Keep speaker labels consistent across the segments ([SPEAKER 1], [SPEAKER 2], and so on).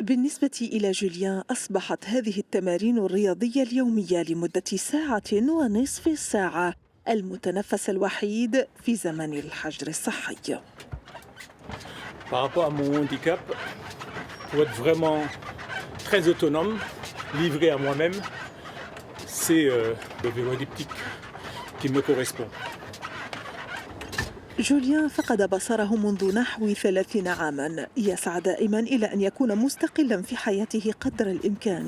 [SPEAKER 1] بالنسبة إلى جوليان أصبحت هذه التمارين الرياضية اليومية لمدة ساعة ونصف ساعة المتنفس الوحيد في زمن الحجر الصحي.
[SPEAKER 2] Par rapport à mon handicap, pour être vraiment très autonome, livré à moi-même, c'est le vélo elliptique qui me correspond.
[SPEAKER 1] جوليان فقد بصره منذ نحو 30 عاماً، يسعى دائماً إلى أن يكون مستقلاً في حياته قدر الإمكان،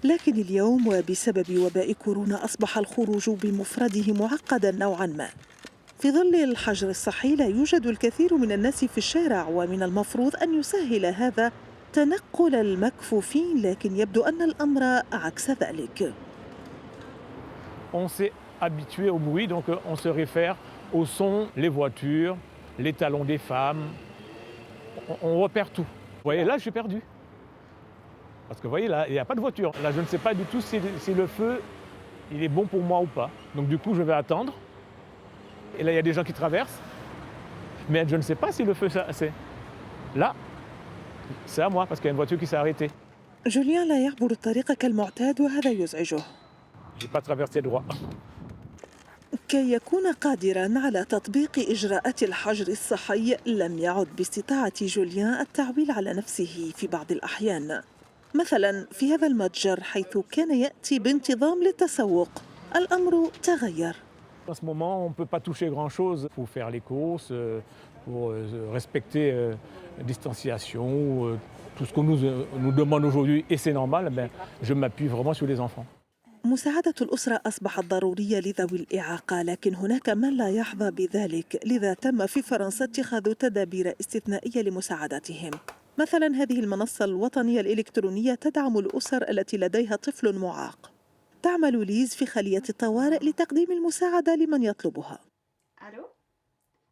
[SPEAKER 1] لكن اليوم وبسبب وباء كورونا أصبح الخروج بمفرده معقداً نوعاً ما. في ظل الحجر الصحي لا يوجد الكثير من الناس في الشارع، ومن المفروض أن يسهل هذا تنقل المكفوفين، لكن يبدو أن الأمر عكس ذلك.
[SPEAKER 2] On s'est habitué au bruit, donc on se réfère au son, les voitures, les talons des femmes. On repère tout. Vous voyez, là, je suis perdu. Parce que vous voyez, là, il n'y a pas de voiture. Là, je ne sais pas du tout si le feu, il est bon pour moi ou pas. Donc du coup, je vais attendre. Et là, il y a des gens qui traversent. Mais je ne sais pas si le feu, c'est... Là, c'est à moi, parce qu'il y a une voiture qui s'est arrêtée.
[SPEAKER 1] جوليان لا يعبر الطريق كالمعتاد وهذا يزعجه.
[SPEAKER 2] Je n'ai pas traversé droit.
[SPEAKER 1] كي يكون قادراً على تطبيق إجراءات الحجر الصحي لم يعد باستطاعة جوليان التعويل على نفسه في بعض الأحيان. مثلاً في هذا المتجر حيث كان يأتي بانتظام للتسوق، الأمر تغير.
[SPEAKER 2] En ce moment, on ne peut pas toucher grand-chose. Il faut faire les courses, pour respecter la distanciation, tout ce qu'on nous demande aujourd'hui, et c'est normal, ben, je m'appuie vraiment sur les enfants.
[SPEAKER 1] مساعدة الأسرة أصبحت ضرورية لذوي الإعاقة، لكن هناك من لا يحظى بذلك، لذا تم في فرنسا اتخاذ تدابير استثنائية لمساعدتهم. مثلا هذه المنصة الوطنية الإلكترونية تدعم الأسر التي لديها طفل معاق. تعمل ليز في خلية الطوارئ لتقديم المساعدة لمن يطلبها.
[SPEAKER 3] Allô?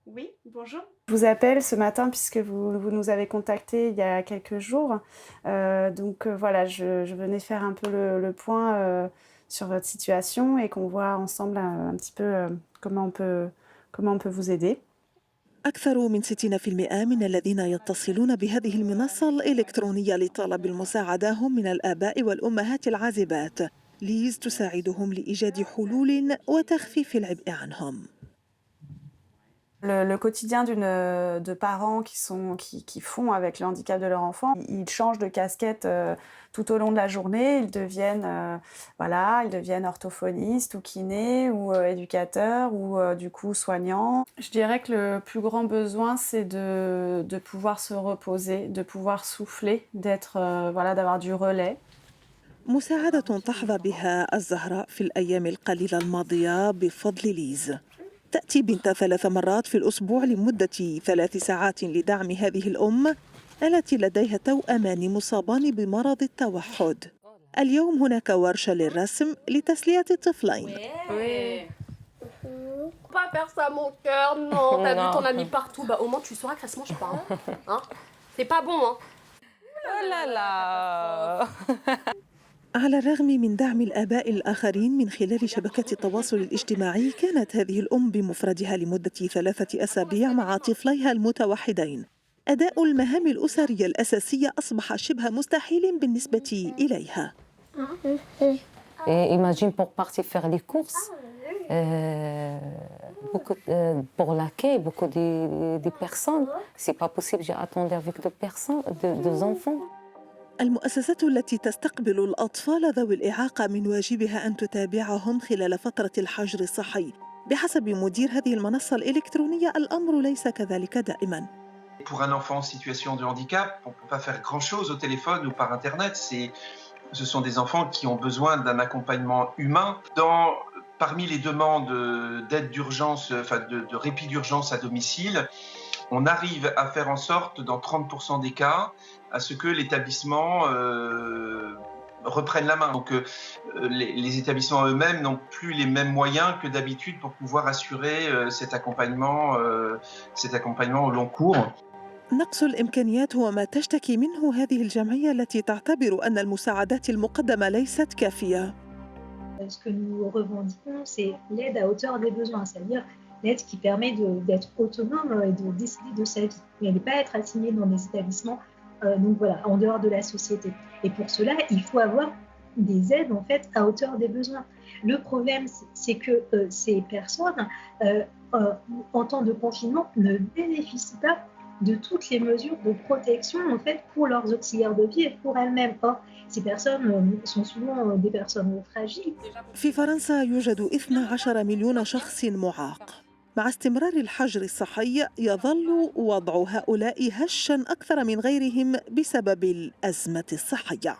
[SPEAKER 3] Oui, bonjour. Je vous appelle ce matin puisque vous nous avez contacté il y a quelques jours. Voilà, je venais faire un peu le point sur votre situation et qu'on voit ensemble un petit peu comment on peut vous aider.
[SPEAKER 1] أكثر من 60% من الذين يتصلون بهذه المنصة الإلكترونية لطلب المساعدة هم من الآباء والأمهات العازبات. ليز تساعدهم لإيجاد حلول وتخفيف العبء عنهم.
[SPEAKER 3] Le quotidien de parents qui font avec le handicap de leur enfant, ils changent de casquette tout au long de la journée, ils deviennent orthophonistes ou kinés ou éducateurs ou du coup soignants. Je dirais que le plus grand besoin, c'est de pouvoir se reposer, de pouvoir souffler, d'avoir du relais.
[SPEAKER 1] مساعدة تحظى بها الزهراء في الأيام القليلة الماضية بفضل ليز. تأتي بنت 3 مرات في الأسبوع لمدة 3 ساعات لدعم هذه الأم التي لديها توأمان مصابان بمرض التوحد. اليوم هناك ورشة للرسم لتسلية الطفلين.
[SPEAKER 4] Pas faire ça mon cœur, non. T'as vu ton ami partout, bah au moins tu sauras que ça se mange pas. Hein? C'est pas bon, hein.
[SPEAKER 5] Oh là là.
[SPEAKER 1] على الرغم من دعم الآباء الآخرين من خلال شبكة التواصل الاجتماعي، كانت هذه الأم بمفردها لمدة 3 أسابيع مع طفليها المتوحدين. أداء المهام الأسرية الأساسية أصبح شبه مستحيل بالنسبة إليها.
[SPEAKER 5] Imagine pour partir faire les courses, pour l'accueil, beaucoup de personnes. C'est pas possible, j'ai attendu avec deux enfants.
[SPEAKER 1] المؤسسات التي تستقبل الأطفال ذوي الإعاقة من واجبها أن تتابعهم خلال فترة الحجر الصحي. بحسب مدير هذه المنصة الإلكترونية الأمر ليس كذلك دائماً.
[SPEAKER 6] Pour un enfant en situation de handicap, on ne peut pas faire grand-chose au téléphone ou par Internet. Ce sont des enfants qui ont besoin d'un accompagnement humain. Parmi les demandes d'aide d'urgence, de répit d'urgence à domicile, on arrive à faire en sorte, dans 30% des cas, à ce que l'établissement reprenne la main. Donc les établissements eux-mêmes n'ont plus les mêmes moyens que d'habitude pour pouvoir assurer cet accompagnement au long cours.
[SPEAKER 1] نقص الإمكانيات هو ما تشتكي منه هذه الجمعية التي تعتبر أن المساعدات المقدمة ليست كافية.
[SPEAKER 7] Ce que nous revendiquons, c'est l'aide à hauteur des besoins, c'est-à-dire l'aide qui permet d'être autonome et de décider de sa vie. Et de ne pas être assigné dans des établissements donc voilà, en dehors de la société. Et pour cela, il faut avoir des aides en fait à hauteur des besoins. Le problème, c'est que ces personnes, en temps de confinement, ne bénéficient pas de toutes les mesures de protection en fait pour leurs auxiliaires de vie et pour elles-mêmes. Or, ces personnes sont souvent des personnes fragiles.
[SPEAKER 1] في فرنسا يوجد 12 مليون شخص معاق. مع استمرار الحجر الصحي يظل وضع هؤلاء هشاً أكثر من غيرهم بسبب الأزمة الصحية.